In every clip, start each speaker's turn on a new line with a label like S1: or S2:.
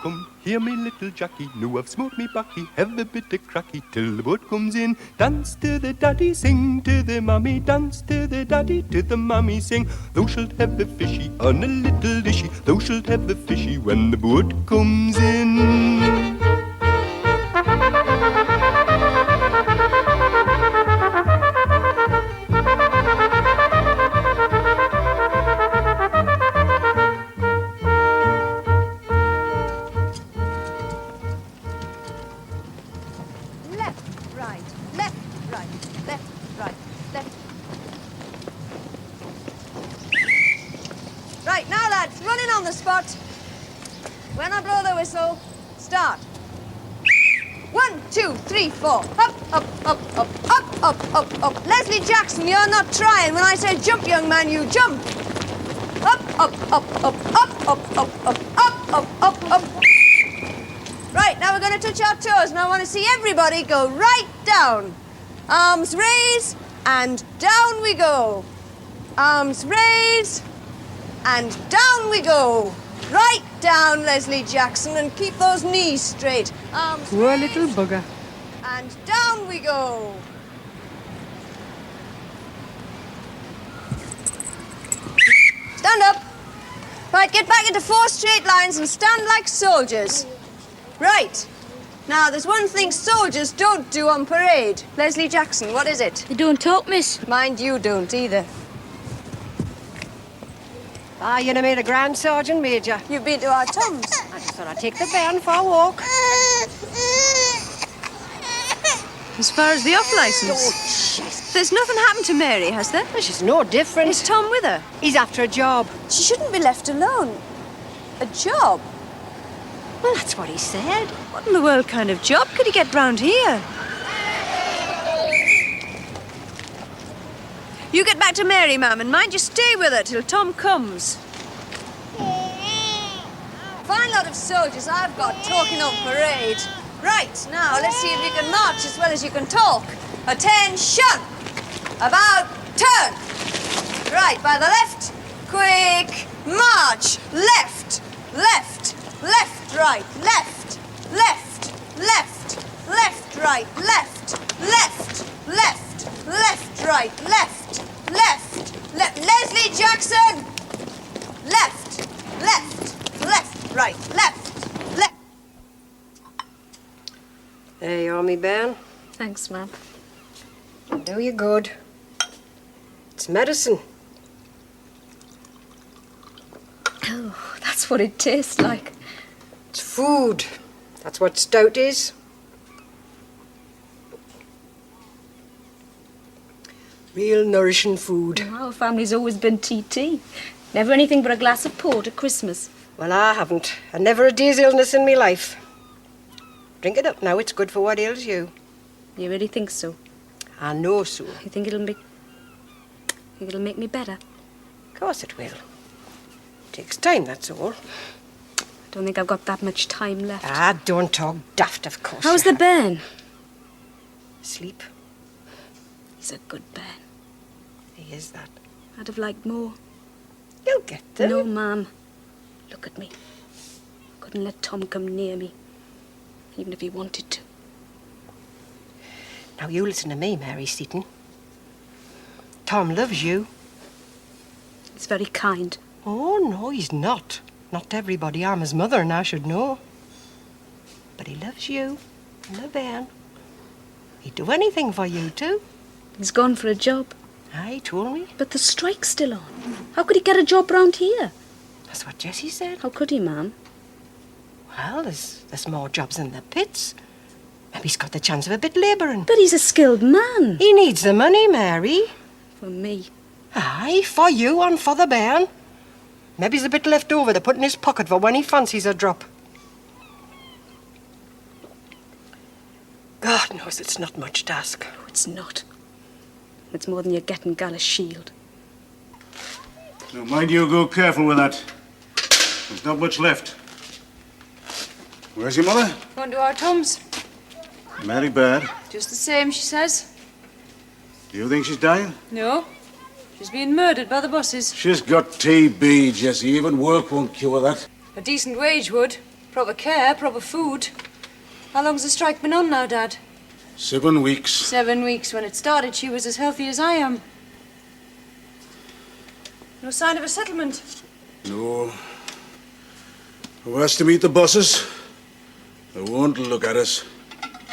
S1: come here, me little Jackie. Now I've smoked me backy, have a bit of cracky till the boat comes in. Dance to the daddy, sing to the mammy, dance to the daddy, to the mammy, sing. Thou shalt have a fishy on a little dishy, thou shalt have a fishy when the boat comes in.
S2: When I blow the whistle, start. 1, 2, 3, 4. Up, up, up, up, up, up, up, up. Leslie Jackson, you're not trying. When I say jump, young man, you jump. Up, up, up, up, up, up, up, up, up, up, up, up. Right, now we're going to touch our toes, and I want to see everybody go right down. Arms raised, and down we go. Arms raised, and down we go. Right down, Leslie Jackson, and keep those knees straight. Arms
S3: Poor
S2: raised,
S3: little bugger.
S2: and down we go. Stand up. Right, get back into 4 straight lines and stand like soldiers. Right. Now, there's one thing soldiers don't do on parade. Leslie Jackson, what is it?
S4: They don't talk, miss.
S2: Mind you don't either.
S3: Ah, you'd have made a grand sergeant major.
S2: You've been to our Toms.
S3: I just thought I'd take the bairn for a walk.
S2: As far as the off licence?
S3: Oh, jeez.
S2: There's nothing happened to Mary, has there?
S3: Well, she's no different.
S2: Is Tom with her?
S3: He's after a job.
S2: She shouldn't be left alone. A job?
S3: Well, that's what he said.
S2: What in the world kind of job could he get round here? You get back to Mary, ma'am, and mind you stay with her till Tom comes. Fine lot of soldiers I've got talking on parade. Right, now let's see if you can march as well as you can talk. Attention! About turn! Right, by the left. Quick march! Left, left, left, right, left, left, left, left, right, left, left, left, left, right, left, left, left. Leslie Jackson! Left, left, left, right, left, left.
S3: There you are, me bairn.
S4: Thanks, ma'am.
S3: Do you good. It's medicine.
S4: Oh, that's what it tastes like.
S3: It's food. That's what stout is. Real nourishing food.
S4: Our family's always been tea. Never anything but a glass of port at Christmas.
S3: Well, I haven't. And never a day's illness in me life. Drink it up now. It's good for what ails you.
S4: You really think so?
S3: I know so.
S4: You think it'll make me better?
S3: Of course it will. Takes time, that's all.
S4: I don't think I've got that much time left.
S3: Ah, don't talk daft, of course.
S4: How's the bairn?
S3: Sleep?
S4: He's a good bairn.
S3: He is that.
S4: I'd have liked more.
S3: You'll get them.
S4: No, ma'am. Look at me. Couldn't let Tom come near me, even if he wanted to.
S3: Now, you listen to me, Mary Seaton. Tom loves you.
S4: He's very kind.
S3: Oh, no, he's not. Not to everybody. I'm his mother, and I should know. But he loves you and the bairn. He'd do anything for you, too.
S4: He's gone for a job.
S3: Aye, he told me.
S4: But the strike's still on. How could he get a job round here?
S3: That's what Jessie said.
S4: How could he, ma'am?
S3: Well, there's more jobs in the pits. Maybe he's got the chance of a bit labouring.
S4: But he's a skilled man.
S3: He needs the money, Mary.
S4: For me.
S3: Aye, for you and for the bairn. Maybe there's a bit left over to put in his pocket for when he fancies a drop. God knows it's not much to ask.
S4: Oh, it's not. It's more than you get in Gallus Shield.
S5: Now, mind you, go careful with that. There's not much left. Where's your mother?
S2: Gone to our Toms.
S5: Mary bad.
S2: Just the same, she says.
S5: Do you think she's dying?
S2: No. She's being murdered by the bosses.
S5: She's got TB, Jessie. Even work won't cure that.
S2: A decent wage would. Proper care, proper food. How long's the strike been on now, Dad?
S5: 7 weeks.
S2: 7 weeks. When it started, she was as healthy as I am. No sign of a settlement.
S5: No. Who has to meet the bosses? They won't look at us.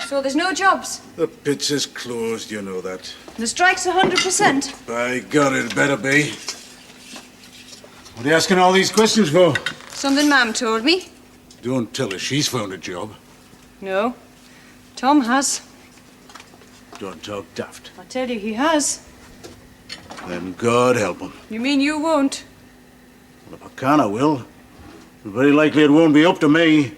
S2: So there's no jobs?
S5: The pits is closed, you know that.
S2: The strike's 100%.
S5: By God, it better be. What are you asking all these questions for?
S2: Something Ma'am told me.
S5: Don't tell her she's found a job.
S2: No. Tom has.
S5: Don't talk daft.
S2: I tell you, he has.
S5: Then God help him.
S2: You mean you won't?
S5: Well, if I can, I will. But very likely it won't be up to me.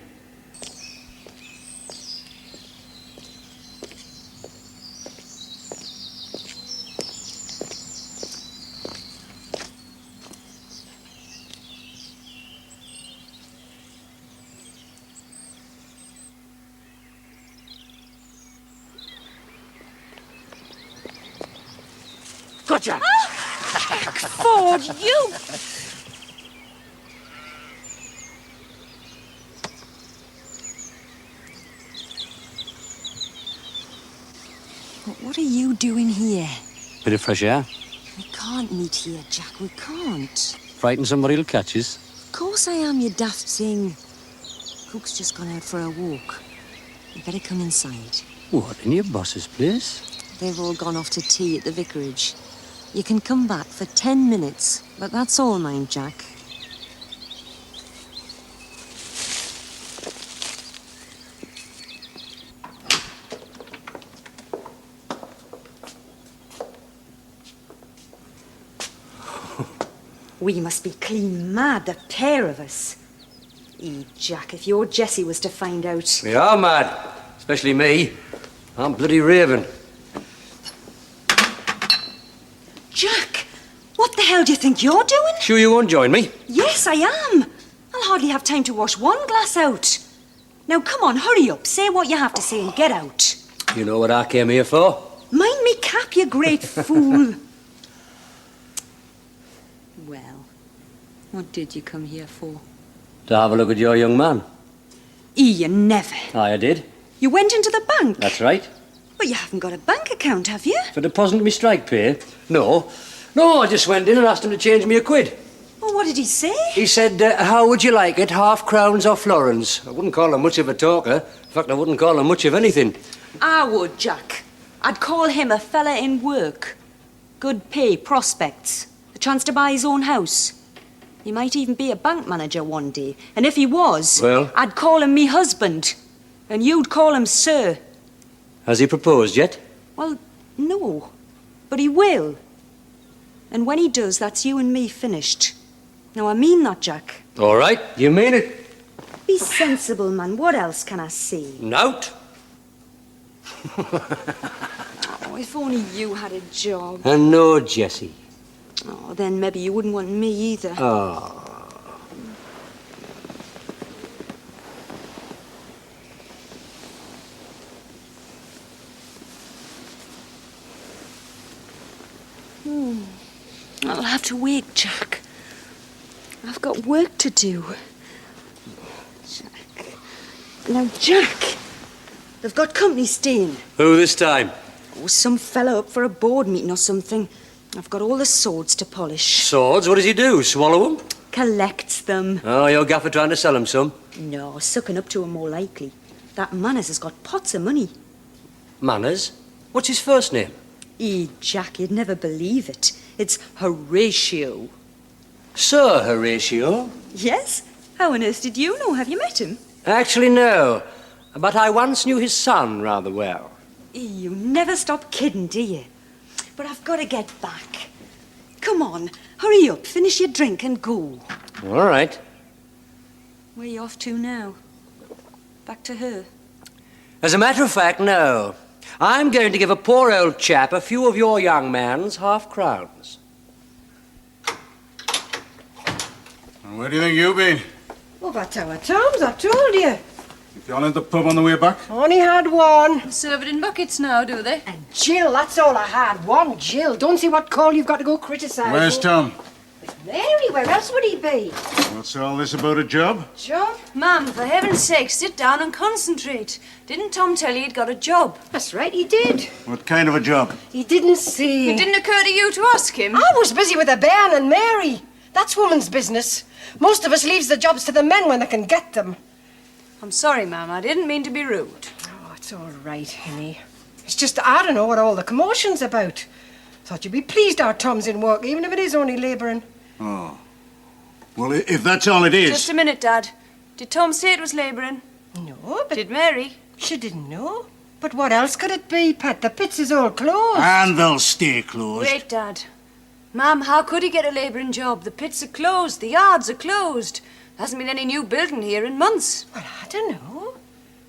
S3: Gotcha!
S4: Ford, you...
S6: What are you doing here?
S7: Bit of fresh air.
S6: We can't meet here, Jack. We can't.
S7: Frighten somebody who'll catch us.
S6: Of course I am, you daft thing. Cook's just gone out for a walk. You better come inside.
S7: What, in your boss's place?
S6: They've all gone off to tea at the vicarage. You can come back for 10 minutes, but that's all, mind, Jack.
S8: We must be clean mad, the pair of us. Jack, if your Jessie was to find out...
S7: We are mad. Especially me. I'm bloody raving.
S8: Jack, what the hell do you think you're doing?
S7: Sure you won't join me?
S8: Yes, I am. I'll hardly have time to wash one glass out. Now, come on, hurry up. Say what you have to say and get out.
S7: You know what I came here for?
S8: Mind me cap, you great fool. Well, what did you come here for?
S7: To have a look at your young man.
S8: You never.
S7: Aye, I did.
S8: You went into the bank?
S7: That's right.
S8: But you haven't got a bank account, have you?
S7: For depositing me strike pay? No. No, I just went in and asked him to change me a quid.
S8: Well, what did he say?
S7: He said, how would you like it, half crowns or florins? I wouldn't call him much of a talker. In fact, I wouldn't call him much of anything.
S8: I would, Jack. I'd call him a fella in work. Good pay, prospects, a chance to buy his own house. He might even be a bank manager one day. And if he was,
S7: well,
S8: I'd call him me husband. And you'd call him Sir.
S7: Has he proposed yet?
S8: Well, no. But he will. And when he does, that's you and me finished. Now, I mean that, Jack.
S7: All right, you mean it.
S8: Be sensible, man. What else can I say?
S7: Nout.
S8: Oh, if only you had a job.
S7: And no, Jessie.
S8: Oh, then maybe you wouldn't want me either.
S7: Oh.
S8: I'll have to wait, Jack. I've got work to do. Jack. Now, Jack, they've got company staying.
S7: Who this time?
S8: Oh, some fella up for a board meeting or something. I've got all the swords to polish.
S7: Swords? What does he do? Swallow them?
S8: Collects them.
S7: Oh, your gaffer trying to sell him some?
S8: No, sucking up to 'em more likely. That Manners has got pots of money.
S7: Manners? What's his first name?
S8: Jack, you'd never believe it. It's Horatio.
S7: Sir Horatio?
S8: Yes? How on earth did you know? Have you met him?
S7: Actually, no. But I once knew his son rather well.
S8: You never stop kidding, do you? But I've got to get back. Come on, hurry up, finish your drink and go.
S7: All right.
S8: Where are you off to now? Back to her?
S7: As a matter of fact, no. I'm going to give a poor old chap a few of your young man's half-crowns.
S5: And where do you think you've been?
S3: Over Tower Tom's, I told you.
S5: You gone into the pub on the way back?
S3: Only had one.
S2: Serve it in buckets now, do they?
S3: And Jill, that's all I had. One Jill. Don't see what call you've got to go criticise.
S5: Where's Tom?
S3: Mary, where else would he be?
S5: What's all this about a job?
S2: Job? Ma'am, for heaven's sake, sit down and concentrate. Didn't Tom tell you he'd got a job?
S3: That's right, he did.
S5: What kind of a job?
S3: He didn't say.
S2: It didn't occur to you to ask him?
S3: I was busy with the bairn and Mary. That's woman's business. Most of us leaves the jobs to the men when they can get them.
S2: I'm sorry, ma'am. I didn't mean to be rude.
S3: Oh, it's all right, Henny. It's just I don't know what all the commotion's about. Thought you'd be pleased our Tom's in work, even if it is only labouring.
S5: Oh. Well, if that's all it is...
S2: Just a minute, Dad. Did Tom say it was labouring?
S3: No, but
S2: Did Mary?
S3: she didn't know. But what else could it be, Pat? The pits is all closed.
S5: And they'll stay closed.
S2: Wait, Dad. Ma'am, how could he get a labouring job? The pits are closed. The yards are closed. There hasn't been any new building here in months.
S3: Well, I don't know.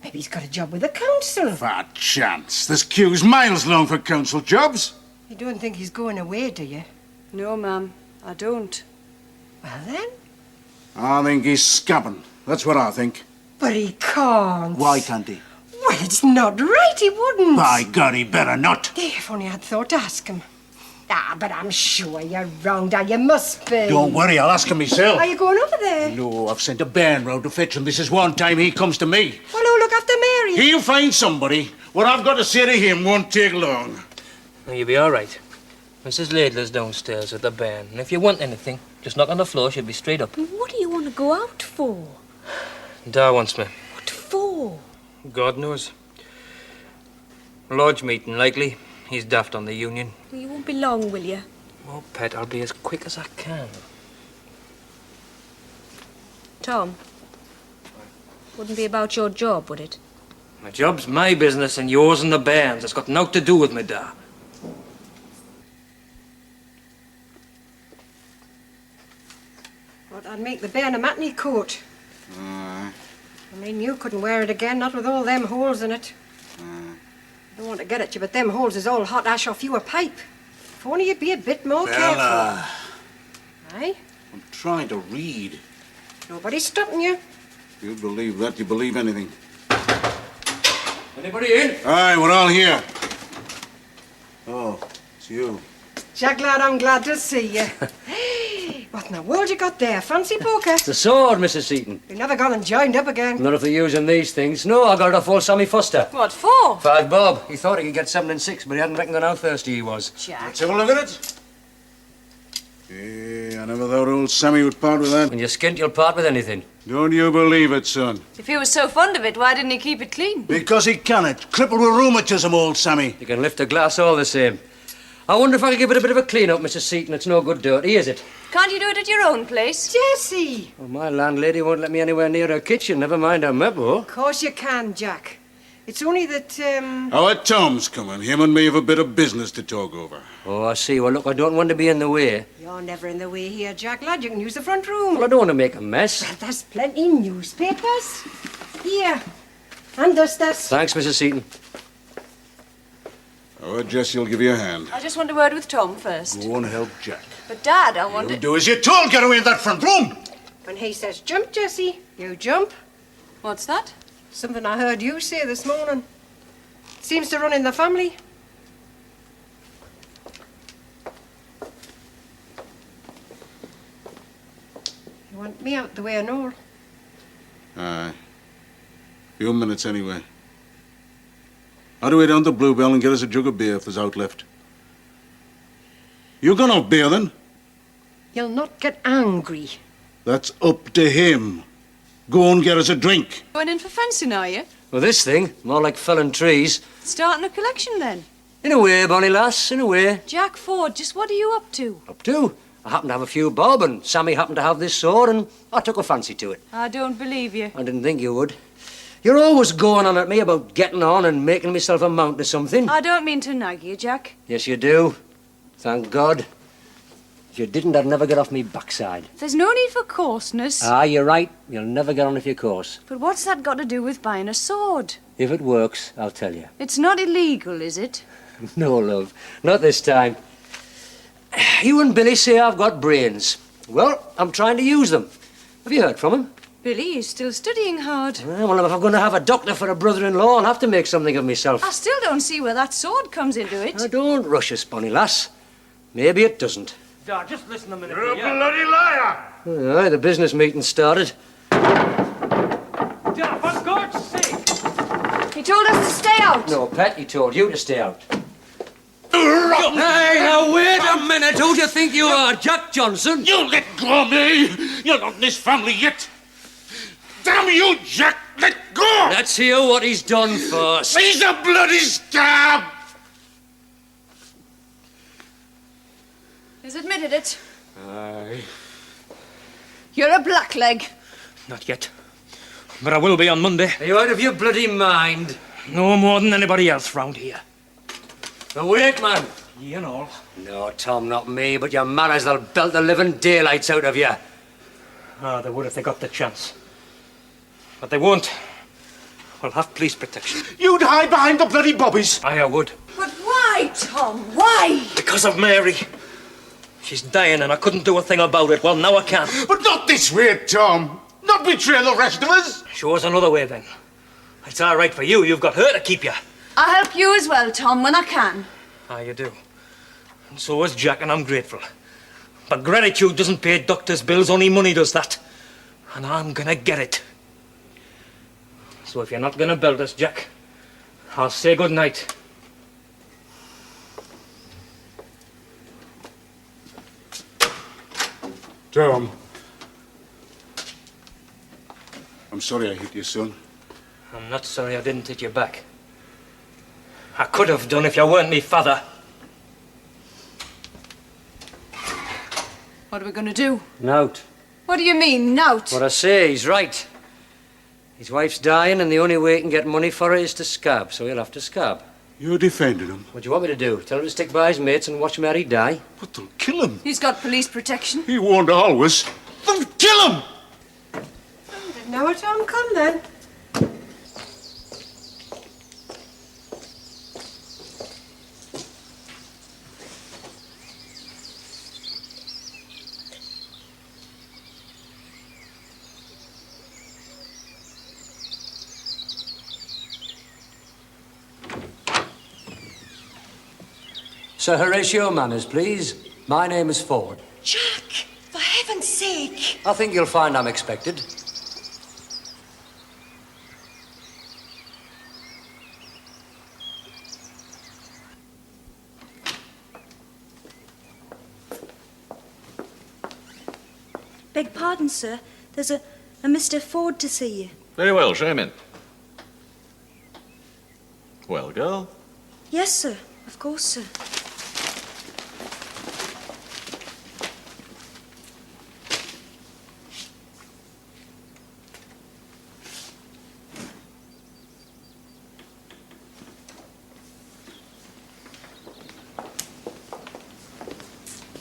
S3: Maybe he's got a job with the council.
S5: Fat chance. There's queues miles long for council jobs.
S3: You don't think he's going away, do you?
S2: No, ma'am. I don't.
S3: Well, then.
S5: I think he's scabbing. That's what I think.
S3: But he can't.
S5: Why can't he?
S3: Well, it's not right, he wouldn't.
S5: By God, he better not.
S3: If only I'd thought to ask him. Ah, but I'm sure you're wrong, Dad. You must be.
S5: Don't worry, I'll ask him myself.
S3: Are you going over there?
S5: No, I've sent a bairn round to fetch him. This is one time he comes to me.
S3: Well, who'll look after Mary?
S5: He'll find somebody. What I've got to say to him won't take long.
S9: Well, you'll be all right. Mrs. Laidler's downstairs with the bairn, and if you want anything, just knock on the floor, she'll be straight up.
S4: What do you want to go out for?
S9: Da wants me.
S4: What for?
S9: God knows. Lodge meeting, likely. He's daft on the union.
S4: Well, you won't be long, will you?
S9: Oh, Pet, I'll be as quick as I can.
S4: Tom, wouldn't be about your job, would it?
S9: My job's my business and yours and the bairn's. It's got nought to do with me, Da.
S3: Thought I'd make the bairn a matinee coat. I mean, you couldn't wear it again, not with all them holes in it. I don't want to get at you, but them holes is all hot ash off you a pipe. If only you'd be a bit more careful. Aye?
S5: I'm trying to read.
S3: Nobody's stopping you.
S5: You believe that, you believe anything.
S9: Anybody in?
S5: Aye, we're all here. Oh, it's you.
S3: Jack, lad, I'm glad to see you. What in the world you got there? Fancy poker?
S7: It's a sword, Mrs. Seaton.
S3: You've never gone and joined up again.
S7: Not if they're using these things. No, I got it off old Sammy Foster.
S2: What for?
S7: 5 bob. He thought he could get 7 and 6, but he hadn't reckoned on how thirsty he was.
S3: Jack.
S5: Let's have a look at it. I never thought old Sammy would part with that.
S7: When you're skint, you'll part with anything.
S5: Don't you believe it, son?
S2: If he was so fond of it, why didn't he keep it clean?
S5: Because he cannot. Crippled with rheumatism, old Sammy.
S7: You can lift a glass all the same. I wonder if I could give it a bit of a clean-up, Mrs. Seaton. It's no good dirty, is it?
S2: Can't you do it at your own place?
S3: Jessie!
S7: Well, my landlady won't let me anywhere near her kitchen, never mind her mebble.
S3: Of course you can, Jack. It's only that,
S5: Our Tom's coming. Him and me have a bit of business to talk over.
S7: Oh, I see. Well, look, I don't want to be in the way.
S3: You're never in the way here, Jack, lad. You can use the front room.
S7: Well, I don't want to make a mess.
S3: Well, there's plenty newspapers. Here. And dusters.
S7: Thanks, Mrs. Seaton.
S5: Oh, Jess, you'll give you a hand.
S2: I just want a word with Tom first.
S5: Go and help Jack.
S2: But, Dad, I want
S5: You
S2: to...
S5: do as you're told. Get away in that front room.
S3: When he says jump, Jessie, you jump.
S2: What's that?
S3: Something I heard you say this morning. Seems to run in the family. You want me out the way, I know.
S5: Aye. Few minutes anyway. I'd way down to Bluebell and get us a jug of beer if there's out left. You gonna have beer then?
S3: You'll not get angry.
S5: That's up to him. Go and get us a drink.
S2: Going in for fencing, are you?
S7: Well, this thing, more like felling trees.
S2: Starting a collection, then?
S7: In a way, bonny lass, in a way.
S2: Jack Ford, just what are you up to?
S7: Up to. I happened to have a few bob, and Sammy happened to have this sword, and I took a fancy to it.
S2: I don't believe you.
S7: I didn't think you would. You're always going on at me about getting on and making myself amount to something.
S2: I don't mean to nag you, Jack.
S7: Yes, you do. Thank God. If you didn't, I'd never get off me backside.
S2: There's no need for coarseness.
S7: Ah, you're right. You'll never get on if you're coarse.
S2: But what's that got to do with buying a sword?
S7: If it works, I'll tell you.
S2: It's not illegal, is it?
S7: No, love. Not this time. You and Billy say I've got brains. Well, I'm trying to use them. Have you heard from him?
S2: Billy is still studying hard.
S7: Well, if I'm going to have a doctor for a brother-in-law, I'll have to make something of myself.
S2: I still don't see where that sword comes into it.
S7: Now, don't rush us, bonny lass. Maybe it doesn't.
S9: start. Just listen a minute.
S5: You're a
S9: will ya?
S5: bloody liar!
S7: Aye, the business meeting started.
S9: Yeah, for God's sake!
S2: He told us to stay out.
S7: No, Pet, he told you to stay out.
S5: Hey,
S7: now, wait a minute. Who do you think you are, Jack Johnson?
S5: You let go of me! You're not in this family yet! Damn you, Jack! Let go!
S7: Let's hear what he's done first.
S5: He's a bloody scab!
S2: He's admitted it.
S5: Aye.
S2: You're a blackleg.
S9: Not yet. But I will be on Monday.
S7: Are you out of your bloody mind?
S9: No more than anybody else round here.
S7: Awake, man.
S9: You know.
S7: No, Tom, not me, but your manners, they'll belt the living daylights out of you.
S9: Ah, they would if they got the chance. But they won't. We'll have police protection.
S5: You'd hide behind the bloody bobbies!
S9: I would.
S2: But why, Tom? Why?
S9: Because of Mary. She's dying and I couldn't do a thing about it. Well, now I can.
S5: But not this way, Tom! Not betray the rest of us!
S9: Show us another way, then. It's all right for you. You've got her to keep you.
S2: I'll help you as well, Tom, when I can.
S9: Ah, you do. And so is Jack, and I'm grateful. But gratitude doesn't pay doctor's bills, only money does that. And I'm gonna get it. So if you're not gonna belt us, Jack, I'll say good night.
S5: Tom. I'm sorry I hit you, son.
S9: I'm not sorry I didn't hit you back. I could have done if you weren't me father.
S2: What are we going to do?
S7: Nout.
S2: What do you mean, nout?
S7: What I say, he's right. His wife's dying, and the only way he can get money for her is to scab, so he'll have to scab.
S5: You're defending him.
S7: What do you want me to do? Tell him to stick by his mates and watch Mary die?
S5: But they'll kill him.
S2: He's got police protection.
S5: He won't always. They'll kill him!
S3: Didn't know it, Tom. Come then.
S7: Sir Horatio Manners, please. My name is Ford.
S8: Jack, for heaven's sake.
S7: I think you'll find I'm expected.
S8: Beg pardon, sir. There's a Mr. Ford to see you.
S10: Very well, show him in. Well, girl?
S8: Yes, sir. Of course, sir.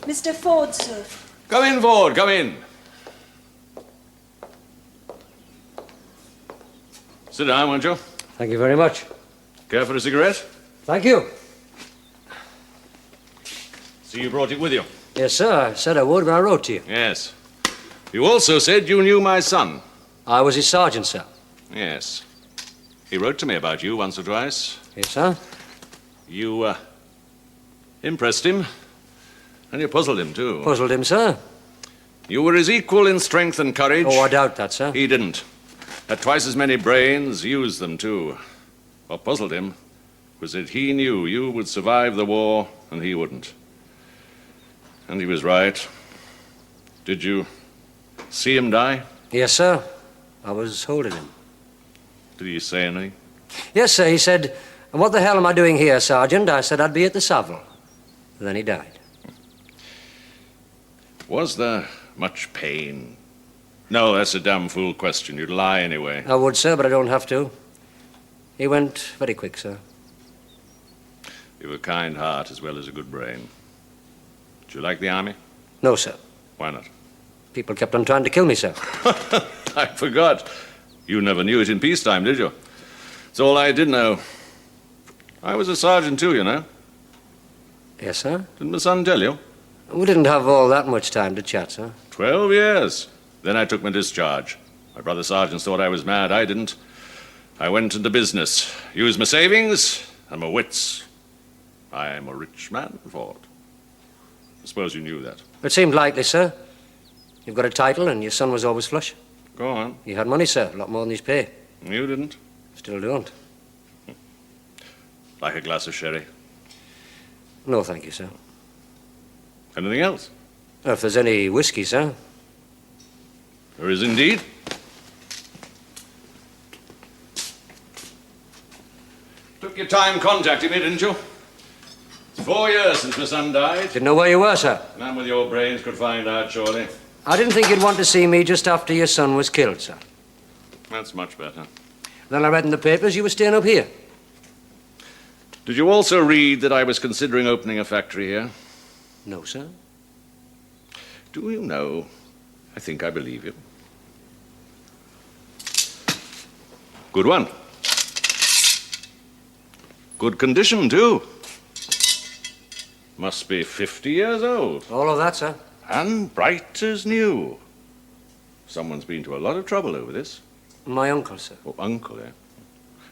S8: Mr. Ford, sir.
S10: Come in, Ford, come in. Sit down, won't you?
S7: Thank you very much.
S10: Care for a cigarette?
S7: Thank you.
S10: See, you brought it with you.
S7: Yes, sir. I said I would when I wrote to you.
S10: Yes. You also said you knew my son.
S7: I was his sergeant, sir.
S10: Yes. He wrote to me about you once or twice.
S7: Yes, sir.
S10: You, impressed him. And you puzzled him, too.
S7: Puzzled him, sir.
S10: You were his equal in strength and courage.
S7: Oh, I doubt that, sir.
S10: He didn't. Had twice as many brains, used them, too. What puzzled him was that he knew you would survive the war and he wouldn't. And he was right. Did you see him die?
S7: Yes, sir. I was holding him.
S10: Did he say anything?
S7: Yes, sir. He said, "What the hell am I doing here, Sergeant?" I said I'd be at the Savile. And then he died.
S10: Was there much pain? No, that's a damn fool question. You'd lie anyway.
S7: I would, sir, but I don't have to. He went very quick, sir.
S10: You've a kind heart as well as a good brain. Did you like the army?
S7: No, sir.
S10: Why not?
S7: People kept on trying to kill me, sir.
S10: I forgot. You never knew it in peacetime, did you? It's all I did know. I was a sergeant too, you know.
S7: Yes, sir.
S10: Didn't my son tell you?
S7: We didn't have all that much time to chat, sir.
S10: 12 years. Then I took my discharge. My brother sergeants thought I was mad. I didn't. I went into business, used my savings and my wits. I am a rich man, Ford. I suppose you knew that.
S7: It seemed likely, sir. You've got a title and your son was always flush.
S10: Go on.
S7: He had money, sir, a lot more than his pay.
S10: You didn't.
S7: Still don't.
S10: Like a glass of sherry.
S7: No, thank you, sir.
S10: Anything else?
S7: If there's any whiskey, sir.
S10: There is indeed. Took your time contacting me, didn't you? It's 4 years since my son died.
S7: Didn't know where you were, sir.
S10: A man with your brains could find out, surely.
S7: I didn't think you'd want to see me just after your son was killed, sir.
S10: That's much better.
S7: Then I read in the papers you were staying up here.
S10: Did you also read that I was considering opening a factory here?
S7: No, sir.
S10: Do you know, I think I believe you. Good one. Good condition, too. Must be 50 years old.
S7: All of that, sir.
S10: And bright as new. Someone's been to a lot of trouble over this.
S7: My uncle, sir.
S10: Oh, uncle, eh?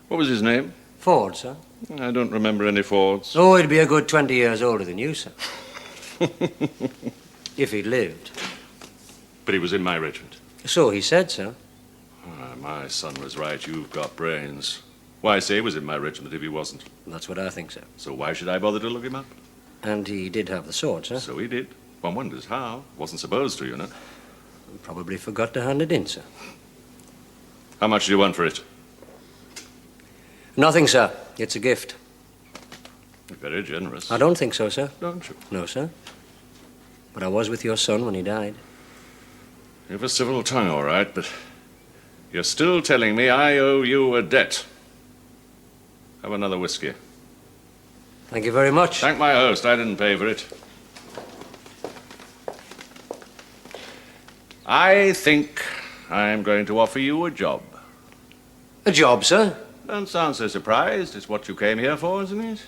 S10: What was his name?
S7: Ford, sir.
S10: I don't remember any Fords.
S7: Oh, he'd be a good 20 years older than you, sir. If he'd lived.
S10: But he was in my regiment.
S7: So he said, sir.
S10: Ah, my son was right. You've got brains. Why say he was in my regiment if he wasn't?
S7: That's what I think, sir.
S10: So why should I bother to look him up?
S7: And he did have the sword, sir.
S10: So he did. One wonders how. Wasn't supposed to, you know.
S7: Probably forgot to hand it in, sir.
S10: How much do you want for it?
S7: Nothing, sir. It's a gift.
S10: Very generous.
S7: I don't think so, sir.
S10: Don't you?
S7: No, sir. But I was with your son when he died.
S10: You've a civil tongue, all right, but you're still telling me I owe you a debt. Have another whiskey.
S7: Thank you very much.
S10: Thank my host. I didn't pay for it. I think I'm going to offer you a job.
S7: A job, sir?
S10: Don't sound so surprised. It's what you came here for, isn't it?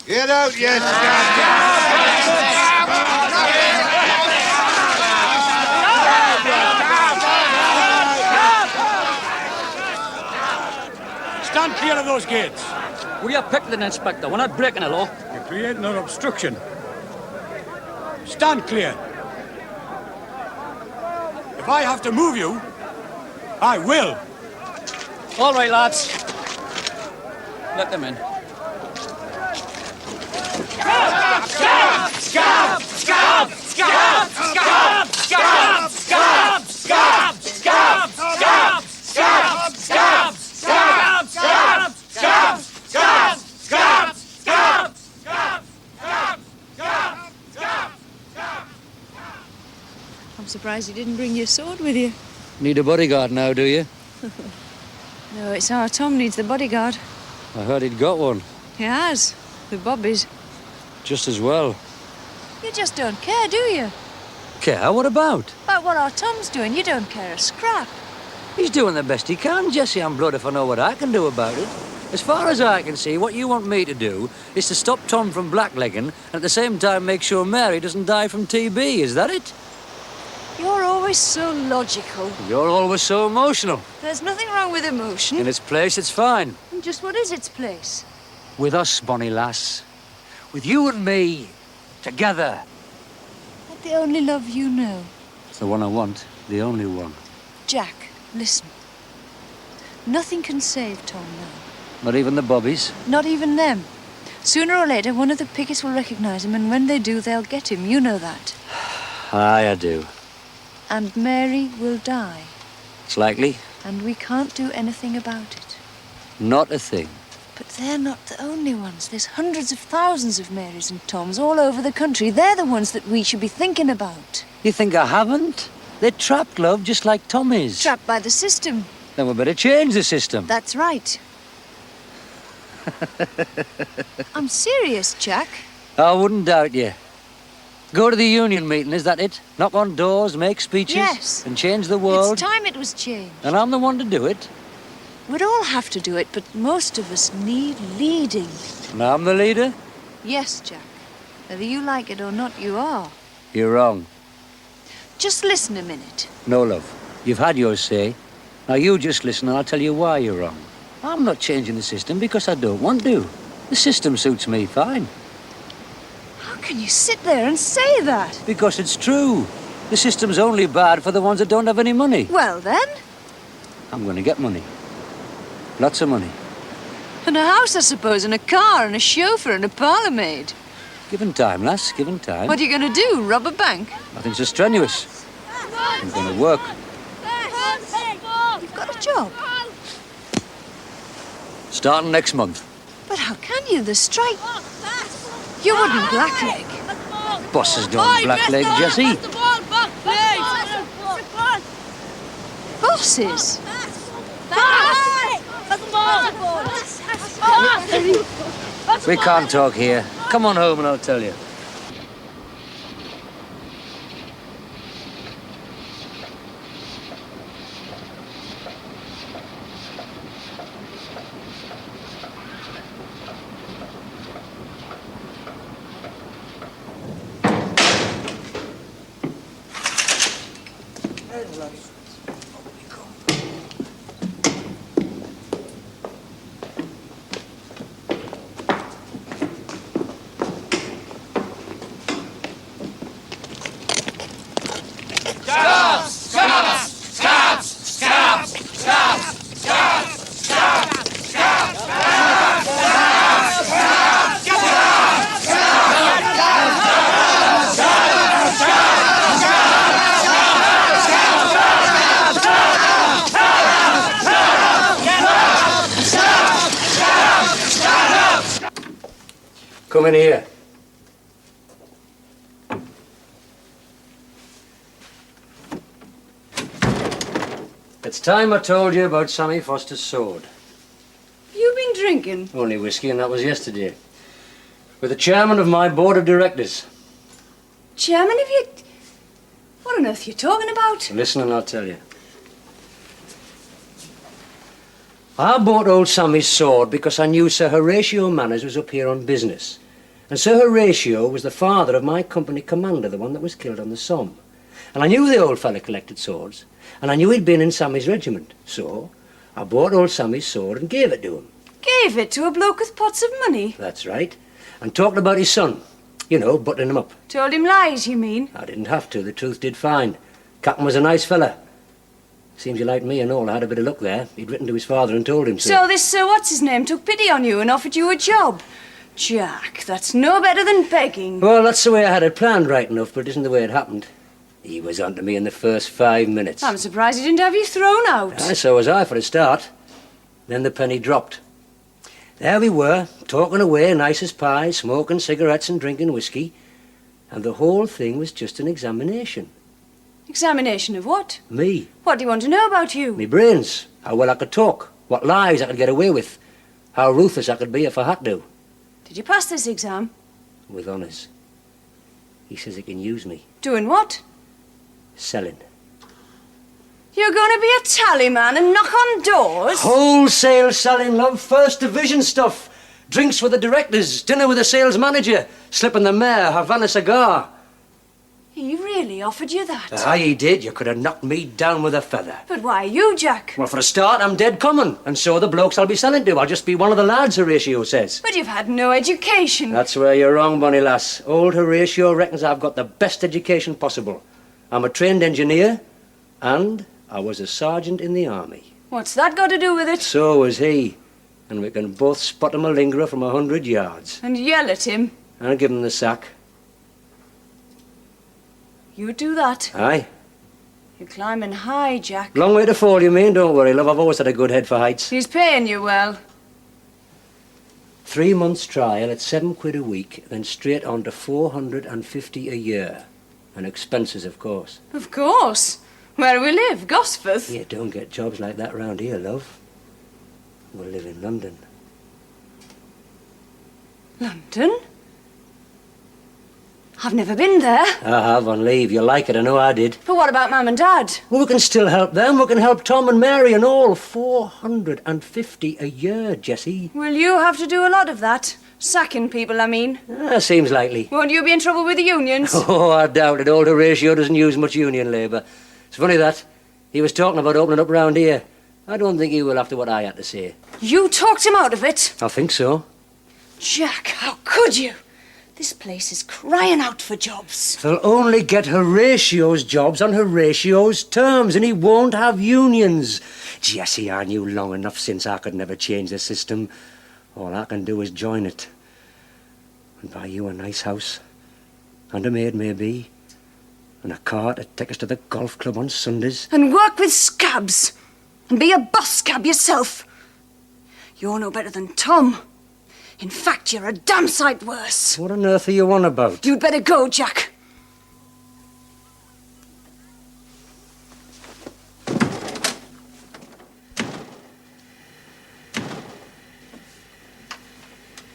S5: Get out, yes!
S11: Stand clear of those gates.
S12: We are picketing, Inspector. We're not breaking the law.
S11: You're creating an obstruction. Stand clear. If I have to move you, I will.
S12: All right, lads. Let them in.
S2: I'm surprised you didn't bring your sword with you.
S12: Need a bodyguard now, do you?
S2: No, it's our Tom needs the bodyguard.
S12: I heard he'd got one.
S2: He has, with Bobby's.
S12: Just as well.
S2: You just don't care, do you?
S12: Care? What about?
S2: About what our Tom's doing, you don't care a scrap.
S12: He's doing the best he can, Jesse. I'm blood if I know what I can do about it. As far as I can see, what you want me to do is to stop Tom from blacklegging and at the same time make sure Mary doesn't die from TB. Is that it?
S2: You're always so logical.
S12: You're always so emotional.
S2: There's nothing wrong with emotion.
S12: In its place, it's fine.
S2: And just what is its place?
S12: With us, Bonnie lass. With you and me. Together.
S2: Like the only love you know.
S12: It's the one I want. The only one.
S2: Jack, listen. Nothing can save Tom now.
S12: Not even the bobbies?
S2: Not even them. Sooner or later, one of the pickets will recognize him, and when they do, they'll get him. You know that.
S12: Aye, I do.
S2: And Mary will die.
S12: It's likely.
S2: And we can't do anything about it.
S12: Not a thing.
S2: But they're not the only ones. There's hundreds of thousands of Marys and Toms all over the country. They're the ones that we should be thinking about.
S12: You think I haven't? They're trapped, love, just like Tom is.
S2: Trapped by the system.
S12: Then we better change the system.
S2: That's right. I'm serious, Jack.
S12: I wouldn't doubt you. Go to the union meeting, is that it? Knock on doors, make speeches?
S2: Yes.
S12: And change the world?
S2: It's time it was changed.
S12: And I'm the one to do it?
S2: We'd all have to do it, but most of us need leading.
S12: And I'm the leader?
S2: Yes, Jack. Whether you like it or not, you are.
S12: You're wrong.
S2: Just listen a minute.
S12: No, love. You've had your say. Now you just listen and I'll tell you why you're wrong. I'm not changing the system because I don't want to. The system suits me fine.
S2: How can you sit there and say that?
S12: Because it's true. The system's only bad for the ones that don't have any money.
S2: Well, then.
S12: I'm going to get money. Lots of money.
S2: And a house, I suppose, and a car, and a chauffeur, and a parlour maid.
S12: Given time, lass, given time.
S2: What are you going to do, rob a bank?
S12: Nothing so strenuous. I'm going to work.
S2: You've got a job.
S12: Starting next month.
S2: But how can you? The strike... You wouldn't blackleg.
S12: Bosses don't blackleg, Jessie.
S2: Bosses?
S12: We can't talk here. Come on home and I'll tell you.
S7: Come in here. It's time I told you about Sammy Foster's sword.
S2: You been drinking?
S7: Only whiskey, and that was yesterday. With the chairman of my board of directors.
S2: Chairman, have you... What on earth are you talking about?
S7: Listen and I'll tell you. I bought old Sammy's sword because I knew Sir Horatio Manners was up here on business. And Sir Horatio was the father of my company commander, the one that was killed on the Somme. And I knew the old fella collected swords, and I knew he'd been in Sammy's regiment. So I bought old Sammy's sword and gave it to him.
S2: Gave it to a bloke with pots of money?
S7: That's right. And talked about his son. You know, buttoning him up.
S2: Told him lies, you mean?
S7: I didn't have to. The truth did fine. Captain was a nice fella. Seems you liked me and all. I had a bit of luck there. He'd written to his father and told him so.
S2: So this Sir What's-his-name took pity on you and offered you a job? Jack, that's no better than begging.
S7: Well, that's the way I had it planned right enough, but it isn't the way it happened. He was on to me in the first 5 minutes.
S2: I'm surprised he didn't have you thrown out.
S7: Aye, so was I for a start. Then the penny dropped. There we were, talking away, nice as pie, smoking cigarettes and drinking whiskey. And the whole thing was just an examination.
S2: Examination of what?
S7: Me.
S2: What do you want to know about you?
S7: Me brains. How well I could talk. What lies I could get away with. How ruthless I could be if I had to.
S2: Did you pass this exam?
S7: With honours. He says he can use me.
S2: Doing what?
S7: Selling.
S2: You're going to be a tallyman and knock on doors?
S7: Wholesale selling, love. First division stuff. Drinks with the directors. Dinner with the sales manager. Slipping the mare. Havana cigar.
S2: He really offered you that?
S7: Aye, he did. You could have knocked me down with a feather.
S2: But why you, Jack?
S7: Well, for a start, I'm dead common. And so are the blokes I'll be selling to. I'll just be one of the lads, Horatio says.
S2: But you've had no education.
S7: That's where you're wrong, Bonnie lass. Old Horatio reckons I've got the best education possible. I'm a trained engineer, and I was a sergeant in the army.
S2: What's that got to do with it?
S7: So was he. And we can both spot a malingerer from 100 yards.
S2: And yell at him.
S7: I'll give him the sack.
S2: You do that.
S7: Aye.
S2: You're climbing high, Jack.
S7: Long way to fall, you mean? Don't worry, love. I've always had a good head for heights.
S2: He's paying you well.
S7: 3 months trial at £7 a week, then straight on to 450 a year. And expenses, of course.
S2: Of course. Where do we live? Gosforth?
S7: You don't get jobs like that round here, love. We'll live in London.
S2: London?
S4: I've never been there.
S7: I have on leave. You like it, I know I did.
S4: But what about Mum and Dad?
S7: Well, we can still help them. We can help Tom and Mary and all. 450 a year, Jessie.
S4: Will you have to do a lot of that? Sacking people, I mean.
S7: Seems likely.
S4: Won't you be in trouble with the unions?
S7: Oh, I doubt it. Old Horatio doesn't use much union labour. It's funny that. He was talking about opening up round here. I don't think he will after what I had to say.
S4: You talked him out of it?
S7: I think so.
S4: Jack, how could you? This place is crying out for jobs.
S7: They'll only get Horatio's jobs on Horatio's terms, and he won't have unions. Jessie, I knew long enough since I could never change the system. All I can do is join it. And buy you a nice house. And a maid, maybe. And a car to take us to the golf club on Sundays.
S4: And work with scabs. And be a bus scab yourself. You're no better than Tom. In fact, you're a damn sight worse.
S7: What on earth are you on about?
S4: You'd better go, Jack.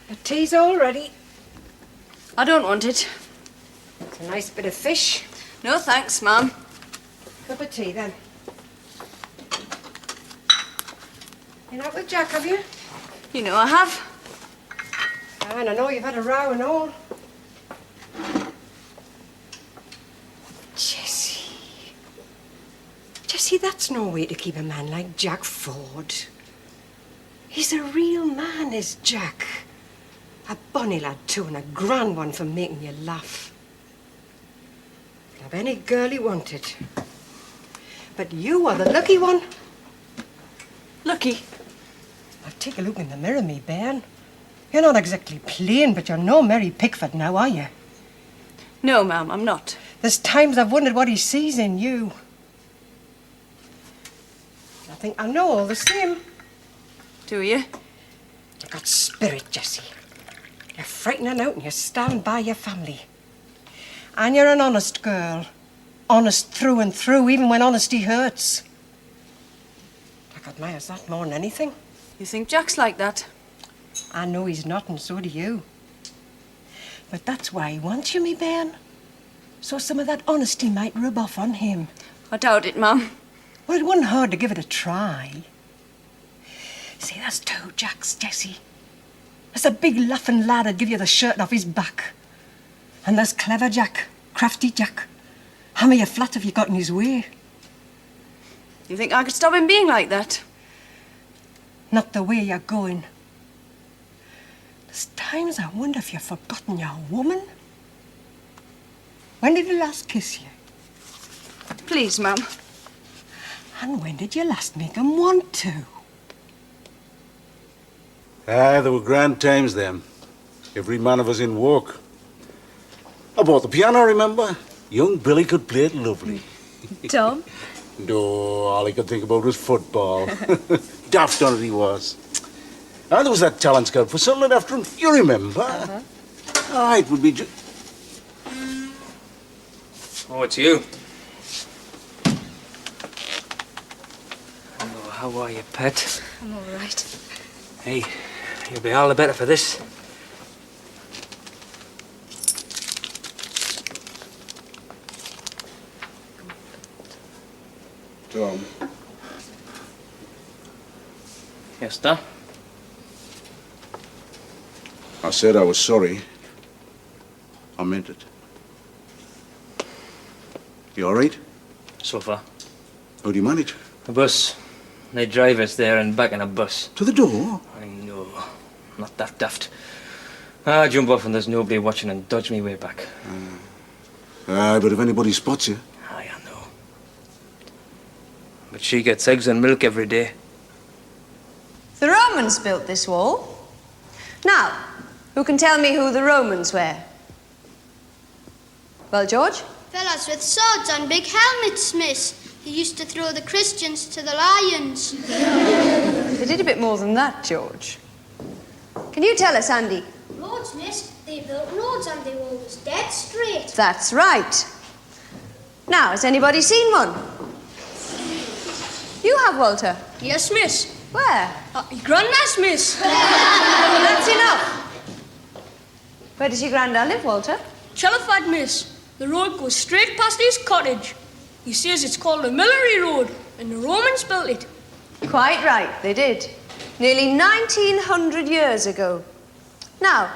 S3: The tea's all ready.
S4: I don't want it.
S3: It's a nice bit of fish.
S4: No thanks, Mum.
S3: Cup of tea, then. Been out with Jack, have you?
S4: You know I have.
S3: And I know you've had a row and all. Jessie. Jessie, that's no way to keep a man like Jack Ford. He's a real man, is Jack. A bonny lad, too, and a grand one for making you laugh. He'd have any girl he wanted. But you are the lucky one.
S4: Lucky?
S3: Now, take a look in the mirror, me bairn. You're not exactly plain, but you're no Mary Pickford now, are you?
S4: No, ma'am, I'm not.
S3: There's times I've wondered what he sees in you. I think I know all the same.
S4: Do you?
S3: You've got spirit, Jessie. You're frightening out and you stand by your family. And you're an honest girl. Honest through and through, even when honesty hurts. Jack admires that more than anything.
S4: You think Jack's like that?
S3: I know he's not, and so do you. But that's why he wants you, me bairn. So some of that honesty might rub off on him.
S4: I doubt it, Mum.
S3: Well, it wasn't hard to give it a try. See, there's two Jacks, Jessie. There's a big laughing lad who'd give you the shirt off his back. And there's clever Jack, crafty Jack. Hammer you flat if you got in his way.
S4: You think I could stop him being like that?
S3: Not the way you're going. There's times I wonder if you've forgotten your woman. When did he last kiss you?
S4: Please, Mum.
S3: And when did you last make him want to?
S5: Aye, there were grand times then. Every man of us in work. I bought the piano, remember? Young Billy could play it lovely.
S4: Tom?
S5: No, all he could think about was football. Daft on it he was. And there was that talent scout for Sunderland after him. You remember? Ah, it would be
S9: Oh, it's you. Oh, how are you, pet?
S4: I'm all right.
S9: Hey, you'll be all the better for this.
S5: Tom.
S9: Yes, sir?
S5: I said I was sorry. I meant it. You all right?
S9: So far.
S5: How do you manage?
S9: A bus. They drive us there and back in a bus.
S5: To the door?
S9: I know. Not that daft. I jump off and there's nobody watching and dodge me way back.
S5: Aye, but if anybody spots you...
S9: Aye, I know. But she gets eggs and milk every day.
S2: The Romans built this wall. Now, who can tell me who the Romans were? Well, George?
S13: Fellas with swords and big helmets, miss. He used to throw the Christians to the lions.
S2: They did a bit more than that, George. Can you tell us, Andy?
S13: Roads, miss. They built roads and they were always dead straight.
S2: That's right. Now, has anybody seen one? You have, Walter?
S13: Yes, miss.
S2: Where?
S13: Your grandma's, miss.
S2: That's enough. Where does your granddad live, Walter?
S14: Chelifad, miss. The road goes straight past his cottage. He says it's called the Military Road, and the Romans built it.
S2: Quite right, they did. Nearly 1900 years ago. Now,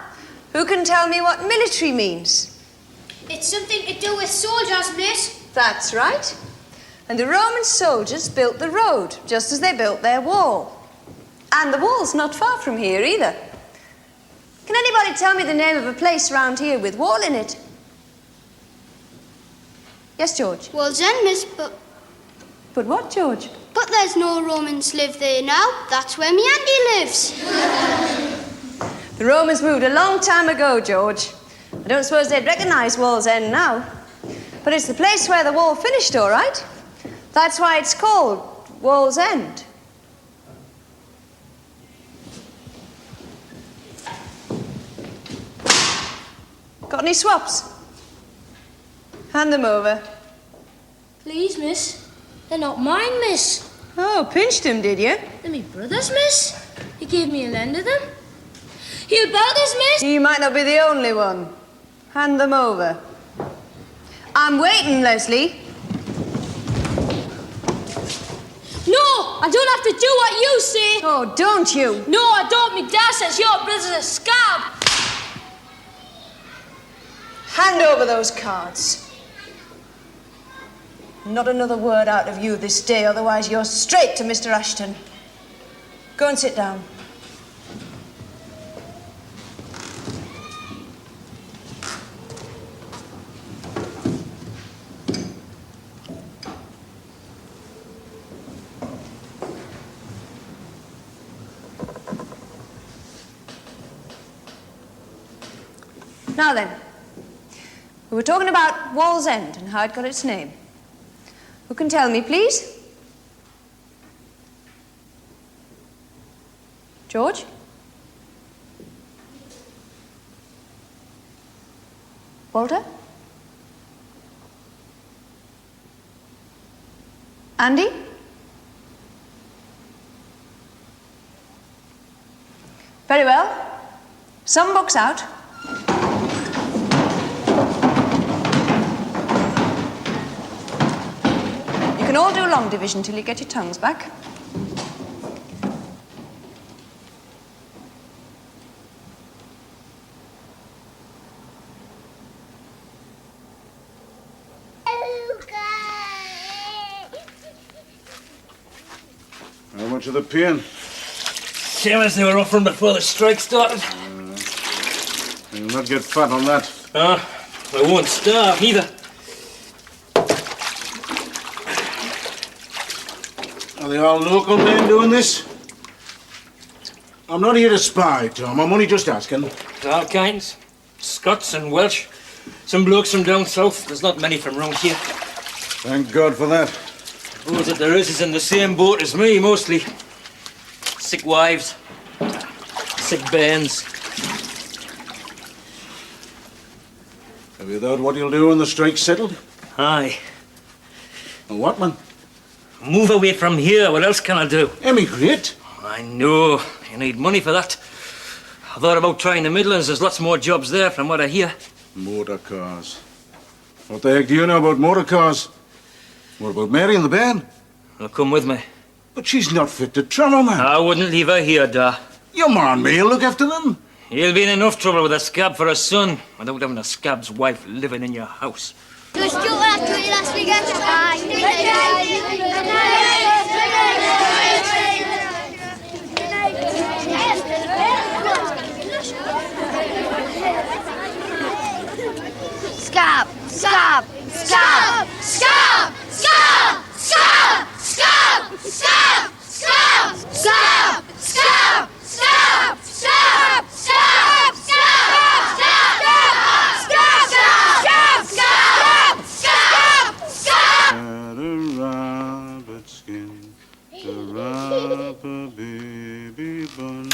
S2: who can tell me what military means?
S13: It's something to do with soldiers, miss.
S2: That's right. And the Roman soldiers built the road, just as they built their wall. And the wall's not far from here either. Can anybody tell me the name of a place round here with wall in it? Yes, George?
S13: Wallsend, miss, but
S2: what, George?
S13: But there's no Romans live there now. That's where me auntie lives.
S2: The Romans moved a long time ago, George. I don't suppose they'd recognise Wallsend now. But it's the place where the wall finished, all right. That's why it's called Wallsend. Got any swaps? Hand them over.
S14: Please, miss. They're not mine, miss.
S2: Oh, pinched them, did you?
S14: They're me brother's, miss. He gave me a lend of them. He'll about us, miss.
S2: You might not be the only one. Hand them over. I'm waiting, Leslie.
S14: No, I don't have to do what you say.
S2: Oh, don't you?
S14: No, I don't. Me dad says your brother's a scab.
S2: Hand over those cards. Not another word out of you this day, otherwise you're straight to Mr. Ashton. Go and sit down. Now then, we were talking about Wallsend and how it got its name. Who can tell me, please? George? Walter? Andy? Very well. Some books out. You can all do long division till you get your tongues back.
S5: How much of the pain?
S9: Same as they were offering before the strike started.
S5: You'll not get fat on that.
S9: I won't starve either.
S5: Are they all local men doing this? I'm not here to spy, Tom. I'm only just asking.
S9: All kinds. Scots and Welsh. Some blokes from down south. There's not many from round here.
S5: Thank God for that.
S9: Those that there is in the same boat as me, mostly. Sick wives. Sick bairns.
S5: Have you thought what you'll do when the strike's settled?
S9: Aye.
S5: Well, what, man?
S9: Move away from here. What else can I do?
S5: Emigrate?
S9: I know. You need money for that. I thought about trying the Midlands. There's lots more jobs there from what I hear.
S5: Motor cars. What the heck do you know about motor cars? What about Mary and the bairn?
S9: Well, come with me.
S5: But she's not fit to travel, man.
S9: I wouldn't leave her here, Da.
S5: Your man me'll look after them.
S9: You'll be in enough trouble with a scab for a son without having a scab's wife living in your house.
S13: Just do that to you last weekend. Scab! Scab! Scab! Scab! Scab! Scab! Scab! Scab! Scab! Scab! Scab! Scab! Scab! Scab!
S5: Had a rabbit skin, the rabbit baby bun.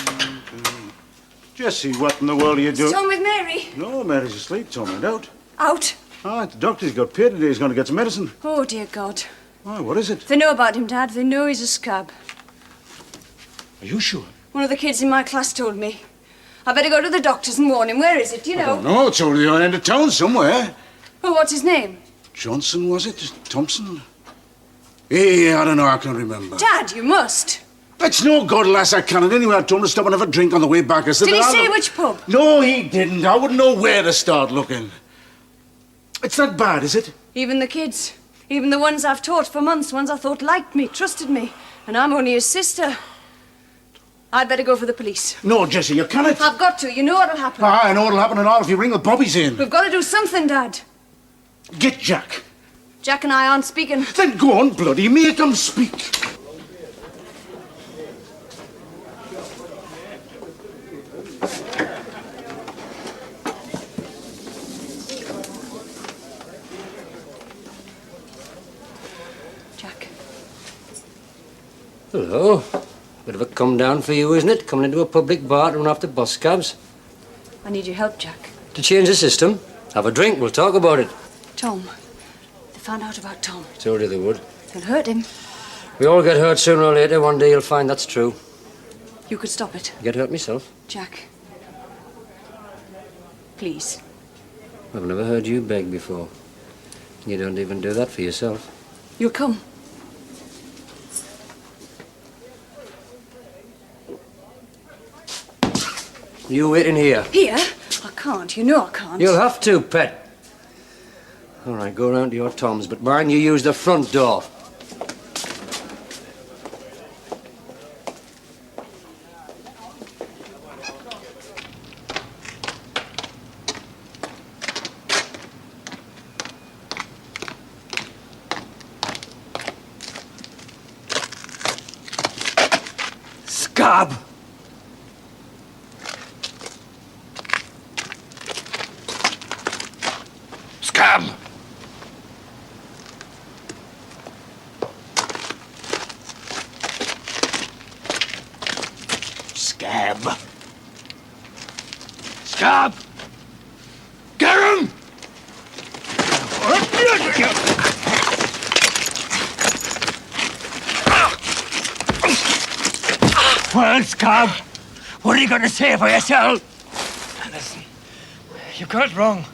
S5: Jesse, what in the world are you doing?
S4: Tom with Mary.
S5: No, Mary's asleep, Tom, and out.
S4: Out.
S5: Ah, the doctor's got paid today. He's going to get some medicine.
S4: Oh, dear God.
S5: Why, what is it?
S4: They know about him, Dad. They know he's a scab.
S5: Are you sure?
S4: One of the kids in my class told me. I better go to the doctor's and warn him. Where is it, do you know?
S5: No, it's over the other end of town somewhere.
S4: Well, what's his name?
S5: Johnson, was it? Thompson? Yeah, I don't know, I can't remember.
S4: Dad, you must.
S5: It's no good, lass, I can't. Anyway, I told him to stop and have a drink on the way back. I said
S4: Did he
S5: that
S4: say which pub?
S5: No, he didn't. I wouldn't know where to start looking. It's that bad, is it?
S4: Even the kids. Even the ones I've taught for months, ones I thought liked me, trusted me. And I'm only his sister. I'd better go for the police.
S5: No, Jessie, you can't.
S4: I've got to. You know what'll happen.
S5: I know what'll happen and all if you ring the bobbies in.
S4: We've got to do something, Dad.
S5: Get Jack.
S4: Jack and I aren't speaking.
S5: Then go on, bloody, make him speak.
S4: Jack.
S7: Hello. Bit of a come down for you, isn't it? Coming into a public bar to run after bus cabs.
S4: I need your help, Jack.
S7: To change the system. Have a drink, we'll talk about it.
S4: Tom. They found out about Tom.
S7: Told you they would.
S4: They'll hurt him.
S7: We all get hurt sooner or later. One day you'll find that's true.
S4: You could stop it.
S7: Get hurt myself.
S4: Jack. Please.
S7: I've never heard you beg before. You don't even do that for yourself.
S4: You'll come.
S7: You waiting here?
S4: Here? I can't. You know I can't.
S7: You'll have to, pet. All right, go round to your Tom's, but mind you use the front door.
S9: Scab! Scab! Scab! Scab! Get him! Well, Scab, what are you going to say for yourself? Listen, you got it wrong.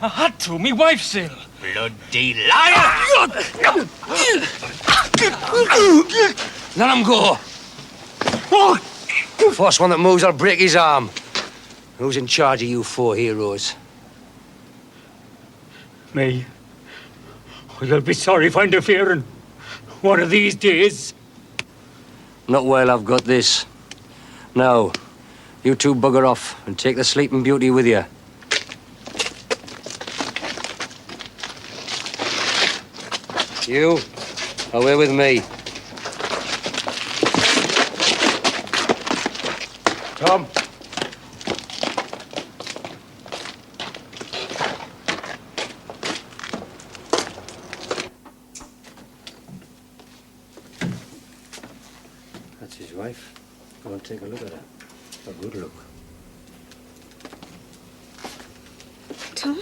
S9: I had to, me wife's ill. Bloody liar!
S7: Let him go. First one that moves, I'll break his arm. Who's in charge of you four heroes?
S9: Me. You'll be sorry if I interfere in one of these days.
S7: Not while I've got this. Now, you two bugger off and take the Sleeping Beauty with you. You, away with me. Tom. That's his wife. Go and take a look at her. A good look.
S4: Tom?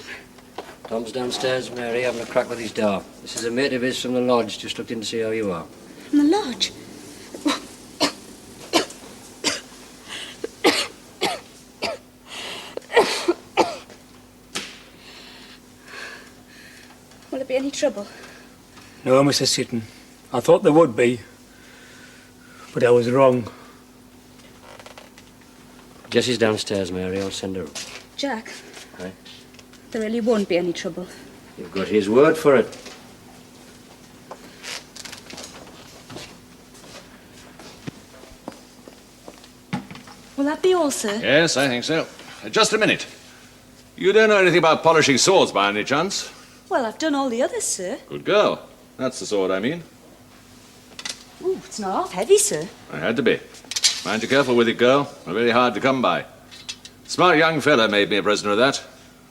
S7: Tom's downstairs, Mary, having a crack with his door. This is a mate of his from the lodge. Just looked in to see how you are.
S4: From the lodge? Will there be any trouble?
S9: No, Mrs. Sitton. I thought there would be. But I was wrong.
S7: Jessie's downstairs, Mary. I'll send her up.
S4: Jack,
S7: Right?
S4: there really won't be any trouble.
S7: You've got his word for it.
S8: Will that be all, sir?
S10: Yes, I think so. Just a minute. You don't know anything about polishing swords by any chance?
S8: Well, I've done all the others, sir.
S10: Good girl. That's the sword I mean.
S8: Ooh, it's not half heavy, sir.
S10: I had to be. Mind you careful with it, girl. They're very hard to come by. Smart young fella made me a prisoner of that.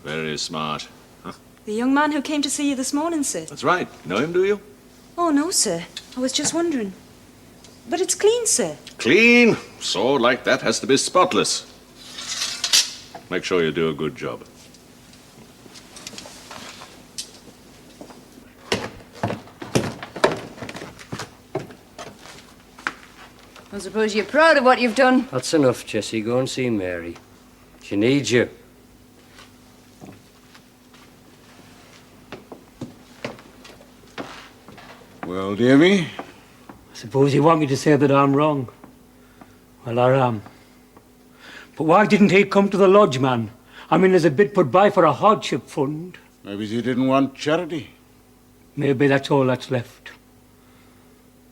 S10: Very smart. Huh?
S8: The young man who came to see you this morning, sir.
S10: That's right. Know him, do you?
S8: Oh, no, sir. I was just wondering. But it's clean, sir.
S10: Clean. Sword like that has to be spotless. Make sure you do a good job.
S4: I suppose you're proud of what you've done.
S7: That's enough, Jessie. Go and see Mary. She needs you.
S5: Well, Davy?
S15: I suppose you want me to say that I'm wrong. Well, I am. But why didn't he come to the lodge, man? I mean, there's a bit put by for a hardship fund.
S5: Maybe he didn't want charity.
S15: Maybe that's all that's left.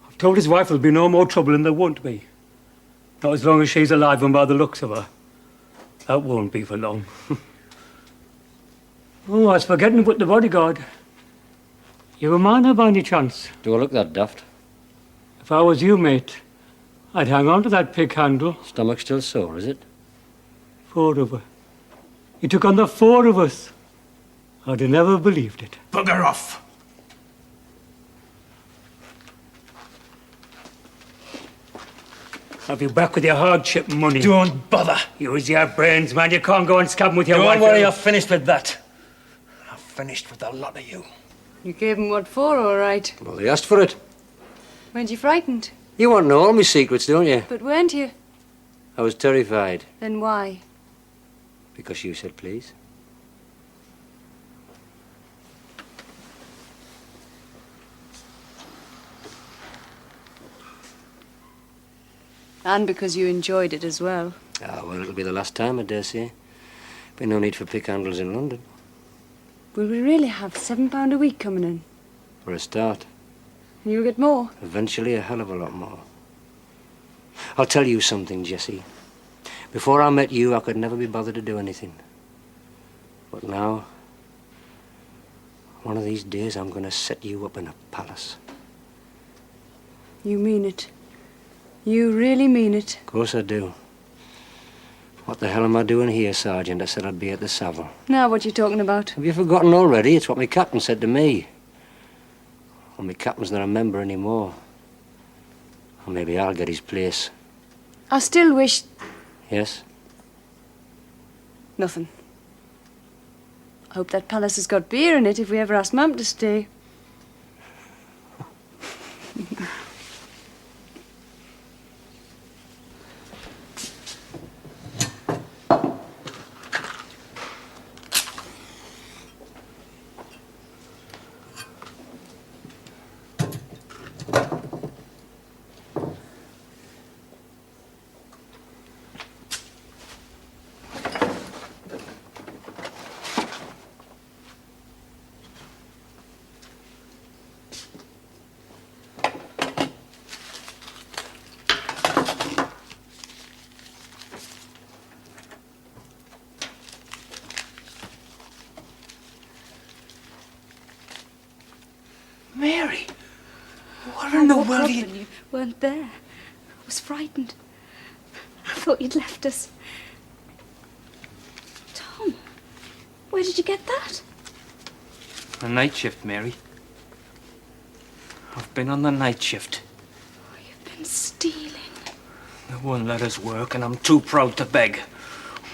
S15: I've told his wife there'll be no more trouble and there won't be. Not as long as she's alive, and by the looks of her, that won't be for long. Oh, I was forgetting to put the bodyguard. You a miner by any chance?
S7: Do I look that daft?
S15: If I was you, mate, I'd hang on to that pick handle.
S7: Stomach still sore, is it?
S15: 4 of us. He took on the 4 of us. I'd have never believed it.
S11: Bugger off.
S15: Have you back with your hardship money?
S9: Don't bother.
S15: Use your brains, man. You can't go and scab with your wife.
S9: Don't worry, I've finished with that. I've finished with a lot of you.
S4: You gave him what for, all right.
S7: Well, they asked for it.
S4: Weren't you frightened?
S7: You want to know all my secrets, don't you?
S4: But weren't you?
S7: I was terrified.
S4: Then why?
S7: Because you said please.
S4: And because you enjoyed it as well.
S7: Ah, well, it'll be the last time, I dare say. Be no need for pick handles in London.
S4: Will we really have £7 a week coming in?
S7: For a start.
S4: And you'll get more?
S7: Eventually, a hell of a lot more. I'll tell you something, Jessie. Before I met you, I could never be bothered to do anything. But now, one of these days, I'm going to set you up in a palace.
S4: You mean it? You really mean it?
S7: Of course I do. What the hell am I doing here, Sergeant? I said I'd be at the Savile.
S4: Now what you talking about?
S7: Have you forgotten already? It's what my captain said to me. Well, my captain's not a member anymore. Or maybe I'll get his place.
S4: I still wish...
S7: Yes?
S4: Nothing. I hope that palace has got beer in it if we ever ask Mum to stay.
S9: Mary, what in the world are you...
S14: You weren't there. I was frightened. I thought you'd left us. Tom, where did you get that?
S9: A night shift, Mary. I've been on the night shift.
S14: Oh, you've been stealing.
S9: They won't let us work, and I'm too proud to beg.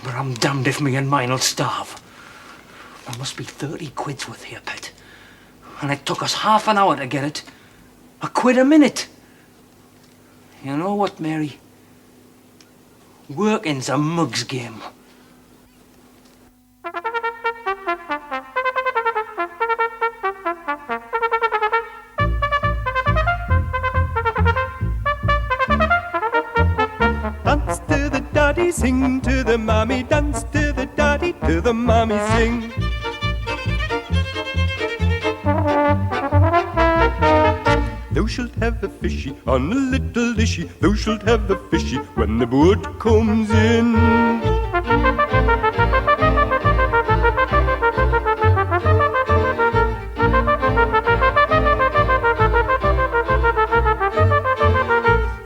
S9: But I'm damned if me and mine'll starve. There must be 30 quid's worth here, pet. And it took us half an hour to get it. £1 a minute. You know what, Mary? Working's a mug's game.
S1: Dance to the daddy, sing to the mommy. Dance to the daddy, to the mommy, sing. Thou shalt have a fishy on a little dishy. Thou shalt have a fishy when the boat comes in.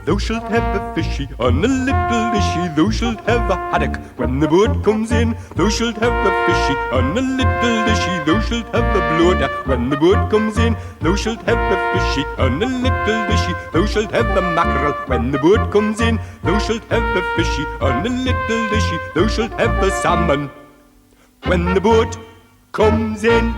S1: Thou shalt have a fishy on a little dishy. Thou shalt have a haddock when the boat comes in. Thou shalt have a fishy on a little dishy. Thou shalt have a bloater when the boat comes in. Thou shalt have a fishy on a little dishy. Thou shalt have a mackerel when the boat comes in. Thou shalt have a fishy on a little dishy. Thou shalt have a salmon when the boat comes in.